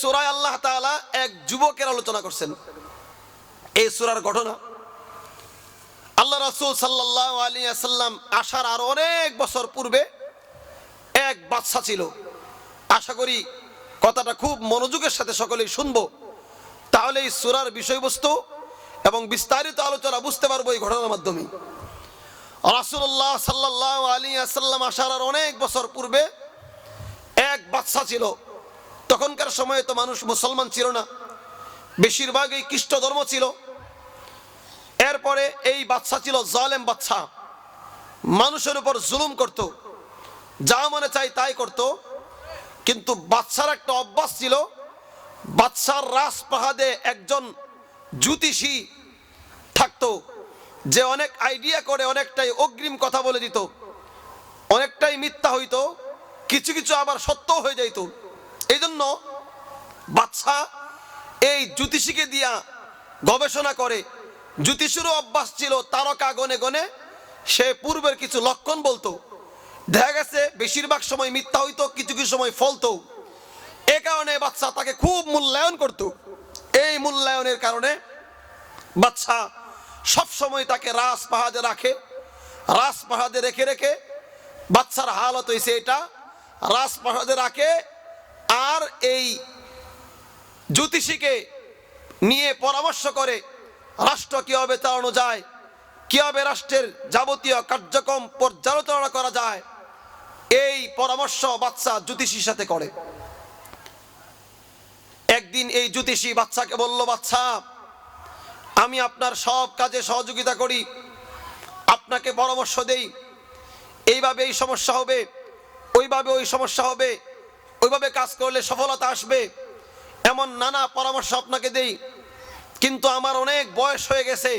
সূরায় আল্লাহ তাআলা এক যুবকের আলোচনা করছেন। এই সূরার ঘটনা আল্লাহ রাসূল সাল্লাল্লাহু আলাইহি ওয়াসাল্লাম আসার আর অনেক বছর পূর্বে এক বাদশা ছিল। আশা করি কথাটা খুব মনোযোগের সাথে সকলেই শুনবো, তাহলে এই সূরার বিষয়বস্তু এবং বিস্তারিত আলোচনা বুঝতে পারবো এই ঘটনার মাধ্যমে। রাসূলুল্লাহ সাল্লাল্লাহু আলাইহি ওয়াসাল্লাম আসার আর অনেক বছর পূর্বে এক বাদশা ছিল। তখনকার সময়ে তো মানুষ মুসলমান ছিল না, বেশিরভাগই খ্রিস্ট ধর্ম ছিল। এরপরে এই বাদশা ছিল জালেম বাদশা, মানুষের উপর জুলুম করত, যা মনে চাই তাই করত। কিন্তু বাদশার একটা অভ্যাস ছিল, বাদশার রাজপ্রাসাদে একজন জ্যোতিষী থাকতো, যে অনেক আইডিয়া করে অনেকটাই অগ্রিম কথা বলে দিত, অনেকটাই মিথ্যা হইতো, কিছু কিছু আবার সত্য হয়ে যাইত। এই জন্য বাদশা এই জ্যোতিষীকে দিয়া গবেষণা করে। জ্যোতিষীরও অভ্যাস ছিল তারকা গনে গনে সে পূর্বের কিছু লক্ষণ বলতো। দেখা গেছে বেশিরভাগ সময় মিথ্যা হইতো, কিছু কিছু সময় ফলতো। এ কারণে বাদশা তাকে খুব মূল্যায়ন করত। এই মূল্যায়নের কারণে বাদশা সব সময় তাকে রাজপ্রাসাদে রাখে। রাজপ্রাসাদে রেখে রেখে বাদশার হালত হয়েছে এটা, রাজপ্রাসাদে রাখে আর এই জ্যোতিষীকে নিয়ে পরামর্শ করে রাষ্ট্র কিভাবে চালানো যায়, কিভাবে রাষ্ট্রের যাবতীয় কার্যক্রম পর্যালোচনা করা যায়, এই পরামর্শ বাদশা জ্যোতিষীর সাথে করে। একদিন এই জ্যোতিষী বাদশাকে বলল, বাদশা, আমি আপনার সব কাজে সহযোগিতা করি, আপনাকে পরামর্শ দেই, এইভাবে এই সমস্যা হবে, ওইভাবে ওই সমস্যা হবে, ওইভাবে কাজ করলে সফলতা আসবে, এমন নানা পরামর্শ আপনাকে দেই। কিন্তু আমার অনেক বয়স হয়ে গেছে,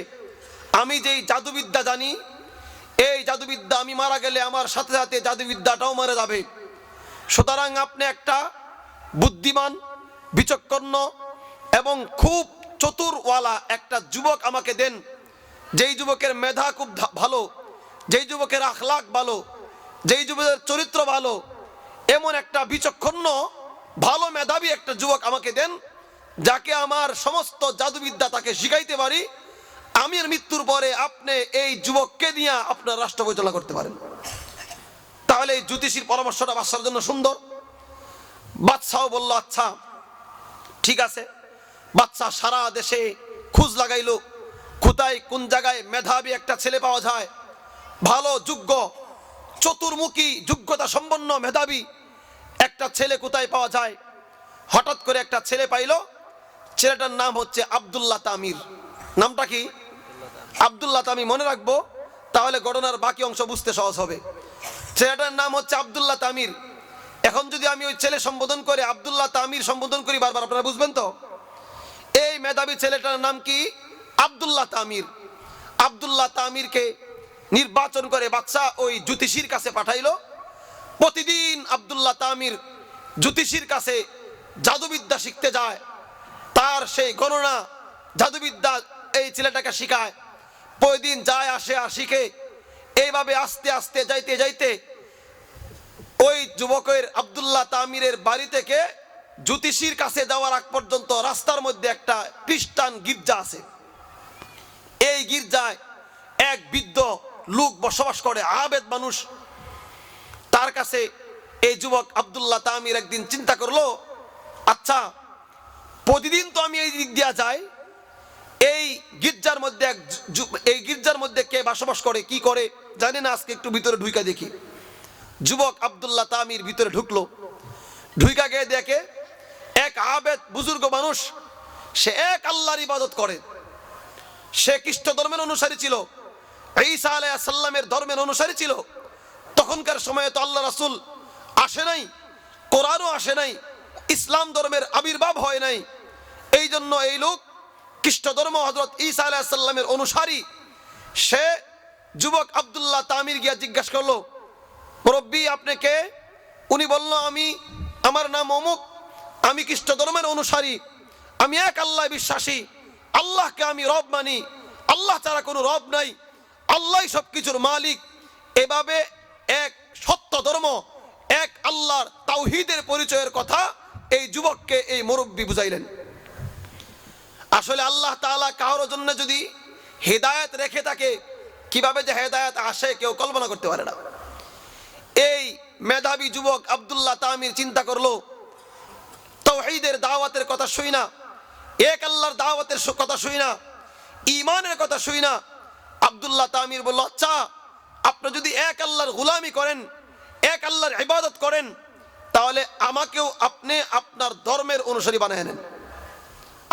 আমি যেই জাদুবিদ্যা জানি, এই জাদুবিদ্যা আমি মারা গেলে আমার সাথে সাথে জাদুবিদ্যাটাও মরে যাবে। সুতরাং আপনি একটা বুদ্ধিমান, বিচক্ষণ এবং খুব চতুরওয়ালা একটা যুবক আমাকে দেন, যেই যুবকের মেধা খুব ভালো, যেই যুবকের আখলাক ভালো, যেই যুবকের চরিত্র ভালো, এমন একটা বিচক্ষণ ভালো মেধাবী একটা যুবক আমাকে দেন, যাকে আমার সমস্ত জাদুবিদ্যা তাকে শিখাইতে পারি। আমি মৃত্যুর পরে আপনি এই যুবককে নিয়ে আপনার রাষ্ট্র পরিচালনা করতে পারেন। তাহলে এই জ্যোতিষীর পরামর্শটা বাদশার জন্য সুন্দর। বাদশাহ বলল, আচ্ছা ঠিক আছে। বাদশা সারা দেশে খোঁজ লাগাইলো, কোথায় কোন জায়গায় মেধাবী একটা ছেলে পাওয়া যায়, ভালো যোগ্য চতুর্মুখী যোগ্যতা সম্পন্ন মেধাবী একটা ছেলে কোথায় পাওয়া যায়। হঠাৎ করে একটা ছেলে পাইলো, ছেলেটার নাম হচ্ছে আব্দুল্লাহ তামির। নামটা কি? আব্দুল্লাহ তামির। মনে রাখবো, তাহলে ঘটনার বাকি অংশ বুঝতে সহজ হবে। ছেলেটার নাম হচ্ছে আব্দুল্লাহ তামির। এখন যদি আমি ওই ছেলে সম্বোধন করে আব্দুল্লাহ তামির সম্বোধন করি বারবার, আপনারা বুঝবেন তো? এই মেধাবী ছেলেটার নাম কি? আব্দুল্লাহ তামির। আব্দুল্লাহ তামিরকে নির্বাচন করে বাদশা ওই জ্যোতিষীর কাছে পাঠাইলো। প্রতিদিন আব্দুল্লাহ তামির জ্যোতিষীর কাছে জাদুবিদ্যা শিখতে যায়, তার সেই গণনা জাদুবিদ্যা এই ছেলেটাকে শিখায়। প্রতিদিন যায়, আসে আর শিখে। এইভাবে আস্তে আস্তে যাইতে যাইতে ওই যুবকের আব্দুল্লাহ তামিরের বাড়ি থেকে জ্যোতিষীর কাছে যাওয়ার আগ পর্যন্ত রাস্তার মধ্যে একটা খ্রিস্টান গির্জা আছে। এই গির্জায় এক বৃদ্ধ লোক বসবাস করে, আবেদ মানুষ। তার কাছে এই যুবক আব্দুল্লাহ তামির একদিন চিন্তা করলো, আচ্ছা প্রতিদিন তো আমি এই দিক দিয়া যাই, এই গির্জার মধ্যে এই গির্জার মধ্যে কে বসবাস করে, কি করে জানি না, আজকে একটু ভিতরে ঢুইকা দেখি। যুবক আব্দুল্লাহ তামির ভিতরে ঢুকলো। ঢুইকা গিয়ে দেখে এক আবেদ বুজুর্গ মানুষ, সে এক আল্লাহর ইবাদত করে। সে খ্রিস্ট ধর্মের অনুসারী ছিল, ঈসা আলাইহিস সালামের ধর্মের অনুসারী ছিল। তখনকার সময়ে তো আল্লাহ রাসূল আসে নাই, কোরআনও আসে নাই, ইসলাম ধর্মের আবির্ভাব হয় নাই। এই জন্য এই লোক খ্রিস্ট ধর্ম, হযরত ঈসা আলাইহিস সালামের অনুসারী। সে যুবক আব্দুল্লাহ তামির গিয়া জিজ্ঞাসা করলো, মুরব্বী আপনি কে? উনি বলল, আমার নাম অমুক, আমি খ্রিস্ট ধর্মের অনুসারী, আমি এক আল্লাহ বিশ্বাসী, আল্লাহকে আমি রব মানি, আল্লাহ ছাড়া কোনো রব নাই, আল্লাহই সবকিছুর মালিক। এভাবে এক সত্য ধর্ম, এক আল্লাহর তাওহীদের পরিচয়ের কথা এই যুবক যুবককে এই মুরব্বী বুঝাইলেন। আসলে আল্লাহ তাআলা কারোর জন্য যদি হেদায়েত রেখে থাকে, কিভাবে যে হেদায়েত আসে কেউ কল্পনা করতে পারে না। এই মেধাবী যুবক আব্দুল্লাহ তামির চিন্তা করলো, তাওহীদের দাওয়াতের কথা শুই না, এক আল্লাহর দাওয়াতের কথা শুই না, ঈমানের কথা শুই না। আব্দুল্লাহ তামির বলল, আচ্ছা আপনি যদি এক আল্লাহর গোলামি করেন, এক আল্লাহর ইবাদত করেন, তাহলে আমাকেও আপনি আপনার ধর্মের অনুসারী বানায় নেন।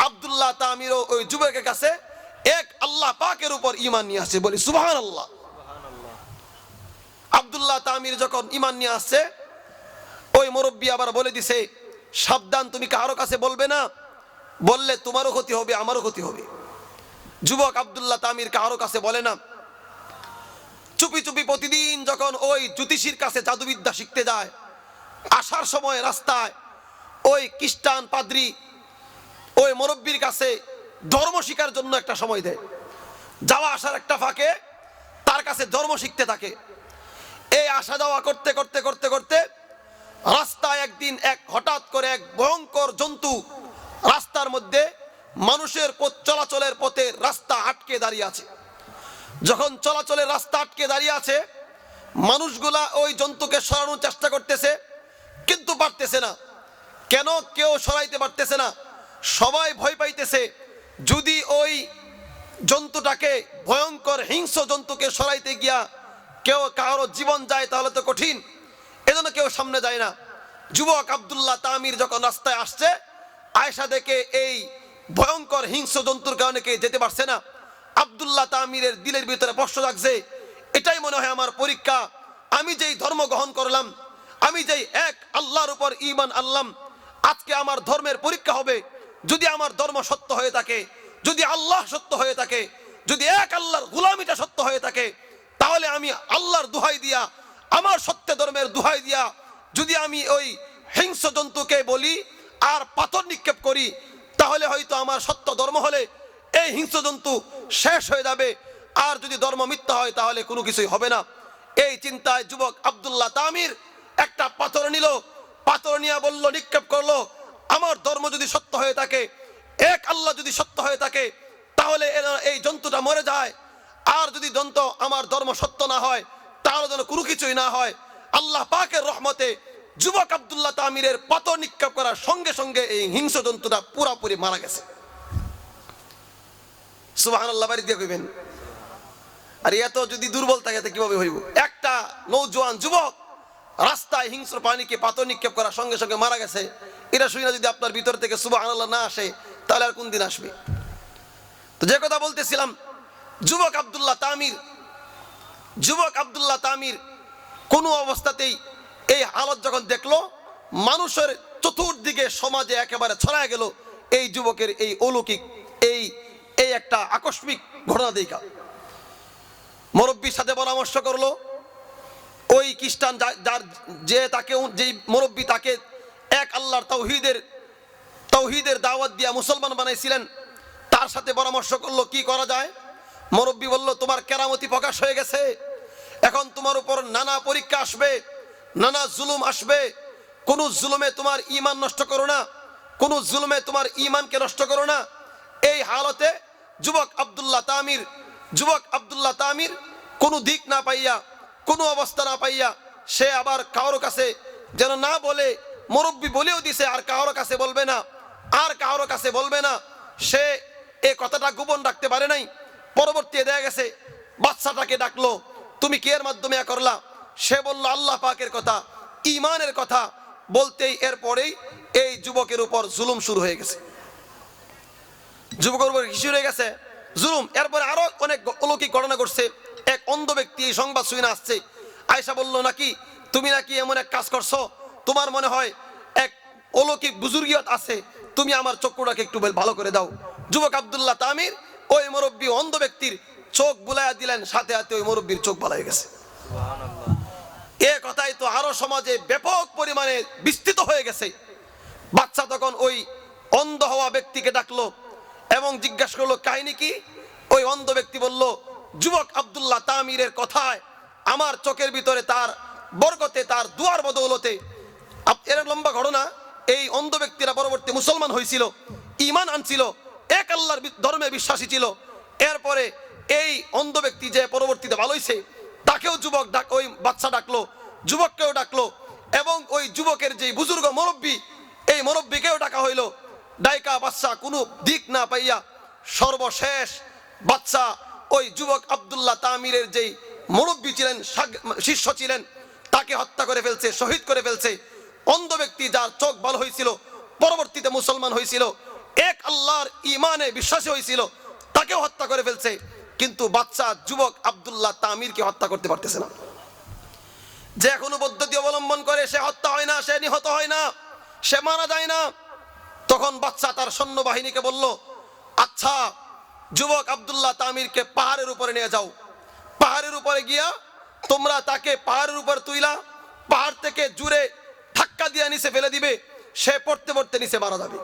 আব্দুল্লাহ তামিরও ওই যুবকের কাছে এক আল্লাহ পাকের উপর ঈমান নিয়ে আসে। বলি সুবহানাল্লাহ। আব্দুল্লাহ তামির যখন ঈমান নিয়ে আসছে, ওই মুরব্বী আবার বলে দিছে, সাবধান, তুমি কারো কাছে বলবে না, বললে তোমারও ক্ষতি হবে, আমারও ক্ষতি হবে। যুবক আব্দুল্লাহ তামির কারো কাছে বলে না। চুপি চুপি প্রতিদিন যখন ওই জ্যোতিষীর কাছে জাদুবিদ্যা শিখতে যায়, আসার সময় রাস্তায় ওই খ্রিস্টান পাদ্রী ওই মুরব্বীর কাছে ধর্ম শিখার জন্য একটা সময় দেয়। যাওয়া আসার একটা ফাঁকে তার কাছে ধর্ম শিখতে থাকে। এই আসা যাওয়া করতে করতে করতে করতে রাস্তায় একদিন হঠাৎ করে এক ভয়ঙ্কর জন্তু রাস্তার মধ্যে মানুষের চলাচলের পথে রাস্তা আটকে দাঁড়িয়ে আছে। যখন চলাচলের রাস্তা আটকে দাঁড়িয়ে আছে, মানুষগুলা ওই জন্তুকে সরানোর চেষ্টা করতেছে, কিন্তু পারতেছে না। কেন কেউ সরাইতে পারতেছে না? সবাই ভয় পাইতেছে, যদি ওই জন্তুটাকে, ভয়ঙ্কর হিংস্র জন্তুকে সরাইতে গিয়া কেউ কারো জীবন যায় তাহলে তো কঠিন, এজন্য কেউ সামনে যায় না। যুবক আব্দুল্লাহ তামির যখন রাস্তায় আসছে, আয়েশা দেখে এই ভয়ঙ্কর হিংস্র জন্তুর কারণে কে যেতে পারছে না। আব্দুল্লাহ তামিরের দিলের ভিতরে প্রশ্ন জাগছে, এটাই মনে হয় আমার পরীক্ষা। আমি যেই ধর্ম গ্রহণ করলাম, আমি যেই এক আল্লাহর উপর ঈমান আনলাম, আজকে আমার ধর্মের পরীক্ষা হবে। যদি আমার ধর্ম সত্য হয়ে থাকে, যদি আল্লাহ সত্য হয়ে থাকে, যদি এক আল্লাহর গোলামিটা সত্য হয়ে থাকে, তাহলে আমি আল্লাহর দোহাই দিয়া, আমার সত্য ধর্মের দোহাই দিয়া যদি আমি ওই হিংস্র জন্তুকে বলি আর পাথর নিক্ষেপ করি, তাহলে হয়তো আমার সত্য ধর্ম হলে এই হিংস্র জন্তু শেষ হয়ে যাবে। আর যদি ধর্ম মিথ্যা হয় তাহলে কোনো কিছুই হবে না। এই চিন্তায় যুবক আব্দুল্লাহ তামির একটা পাথর নিল, পাথর নিয়ে বলল, নিক্ষেপ করলো, আমার ধর্ম যদি সত্য হয়ে থাকে, এক আল্লাহ যদি সত্য হয়ে থাকে, তাহলে এই জন্তুটা মরে যায়। আর যদি আমার ধর্ম সত্য না হয়, তাহলে যেন কোনো কিছুই না হয়। আল্লাহ পাকের রহমতে যুবক আব্দুল্লাহ তামিরের পাথর নিক্ষেপ করার সঙ্গে সঙ্গে এই হিংস্র জন্তুটা পুরাপুরি মারা গেছে। সুবহানাল্লাহ বাড়ি দিয়ে কইবেন। আর এত যদি দুর্বল থাকে তো কিভাবে হইব? একটা নওজোয়ান যুবক রাস্তায় হিংস্র প্রাণীকে পাথর নিক্ষেপ করার সঙ্গে সঙ্গে মারা গেছে, এটা শুনে যদি আপনার ভিতর থেকে সুবহানাল্লাহ না আসে, তাহলে আর কোন দিন আসবে? তো যে কথা বলতেছিলাম, যুবক আব্দুল্লাহ তামির কোনো অবস্থাতেই এই হালত যখন দেখলো, মানুষের চতুর্দিকে সমাজে একেবারে ছড়ায় গেল এই যুবকের এই অলৌকিক এই একটা আকস্মিক ঘটনা দেখা। মুরব্বীর সাথে পরামর্শ করলো। ওই খ্রিস্টান যেই মুরব্বী তাকে এক আল্লাহর তাওহীদের দাওয়াত দিয়া মুসলমান বানাইছিলেন, তার সাথে পরামর্শ করলো কি করা যায়। মুরব্বী বলল, তোমার কেরামতি প্রকাশ হয়ে গেছে, এখন তোমার উপর নানা পরীক্ষা আসবে, নানা জুলুম আসবে। কোন জুলুমে তোমার ঈমান নষ্ট করো না, কোন জুলুমে তোমার ঈমানকে নষ্ট করো না। এই হালতে যুবক আব্দুল্লাহ তামির কোনো দিক না পাইয়া, কোনো অবস্থা না পাইয়া, সে আবার কারোর কাছে যেন না বলে, মুরব্বী বলেও দিছে আর কারোর কাছে বলবে না, সে এই কথাটা গোপন রাখতে পারে নাই। পরবর্তী দেখা গেছে বাচ্চাটাকে ডাকলো, তুমি কি এর মাধ্যমে করলা? সে বলল আল্লাহ পাকের কথা, ঈমানের কথা বলতেই এরপরেই এই যুবকের উপর জুলুম শুরু হয়ে গেছে। যুবকের উপর শুরু হয়ে গেছে জুলুম। এরপরে আরো অনেক অলৌকিক ঘটনা ঘটছে। এক অন্ধ ব্যক্তি এই সংবাদ শুনে আসছে। আয়েশা বলল, নাকি তুমি নাকি এমন এক কাজ করছো, তোমার মনে হয় এক অলৌকিক বুজুর্গিয়ত আছে, তুমি আমার চক্ষুটাকে একটু ভালো করে দাও। যুবক আব্দুল্লাহ তামির ওই মুরব্বী অন্ধ ব্যক্তির চোখ বুলাইয়া দিলেন, সাথে সাথে ওই মুরব্বীর চোখ ভালো হয়ে গেছে। এ কথাই তো আরো সমাজে ব্যাপক পরিমাণে বিস্তৃত হয়ে গেছে। বাচ্চা তখন ওই অন্ধ হওয়া ব্যক্তিকে ডাকলো এবং জিজ্ঞাসা করলো, কাহিনী কি? ওই অন্ধ ব্যক্তি বলল, যুবক আব্দুল্লাহ তামিরের কথায় আমার চোখের ভিতরে তার বরকতে, তার দুয়ার বদৌলতে। এর লম্বা ঘটনা। এই অন্ধ ব্যক্তিরা পরবর্তী পরবর্তী মুসলমান হয়েছিল, ঈমান আনছিল, এক আল্লাহর ধর্মে বিশ্বাসী ছিল। এরপরে এই অন্ধ ব্যক্তি যে পরবর্তীতে ভালো হয়েছে, তাকেও যুবক ওই বাচ্চা ডাকলো, যুবককেও ডাকলো, এবং ওই যুবকের যে বুজুর্গ মুরব্বী, এই মুরব্বীকেও ডাকা হইলো। ডাইকা বাচ্চা কোনো দিক না পাইয়া সর্বশেষ বাচ্চা ওই যুবক আব্দুল্লাহ তামিরের যেই মুরব্বী ছিলেন, শিষ্য ছিলেন, তাকে হত্যা করে ফেলছে, শহীদ করে ফেলছে। অন্ধ ব্যক্তি যার চোখ ভালো হয়েছিল, পরবর্তীতে মুসলমান হয়েছিল, এক আল্লাহর ঈমানে বিশ্বাসী হয়েছিল, তাকেও হত্যা করে ফেলছে। কিন্তু বাচ্চা যুবক আব্দুল্লাহ তামিরকে হত্যা করতে পারতেছে না। যে কোনো পদ্ধতি অবলম্বন করে সে হত্যা হয় না, সে নিহত হয় না, সে মারা যায় না। তখন বাচ্চা তার সৈন্যবাহিনীকে বলল, আচ্ছা যুবক আব্দুল্লাহ তামিরকে পাহাড়ের উপরে নিয়ে যাও, পাহাড়ের উপরে গিয়া তোমরা তাকে পাহাড়ের উপর তুইলা পাহাড় থেকে জুড়ে ধাক্কা দিয়ে নিচে ফেলে দিবে, সে পড়তে পড়তে নিচে মারা যাবে।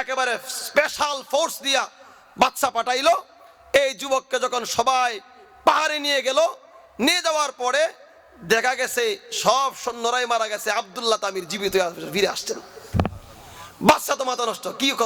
একেবারে স্পেশাল ফোর্স দিয়া বাচ্চা পাঠাইলো। এই যুবককে যখন সবাই পাহাড়ে নিয়ে গেল, নিয়ে যাওয়ার পরে দেখা গেছে সব সৈন্যরাই মারা গেছে, আব্দুল্লাহ তামির জীবিত ফিরে আসছেন। বাচ্চা তো মাথা নষ্ট, কি করবে।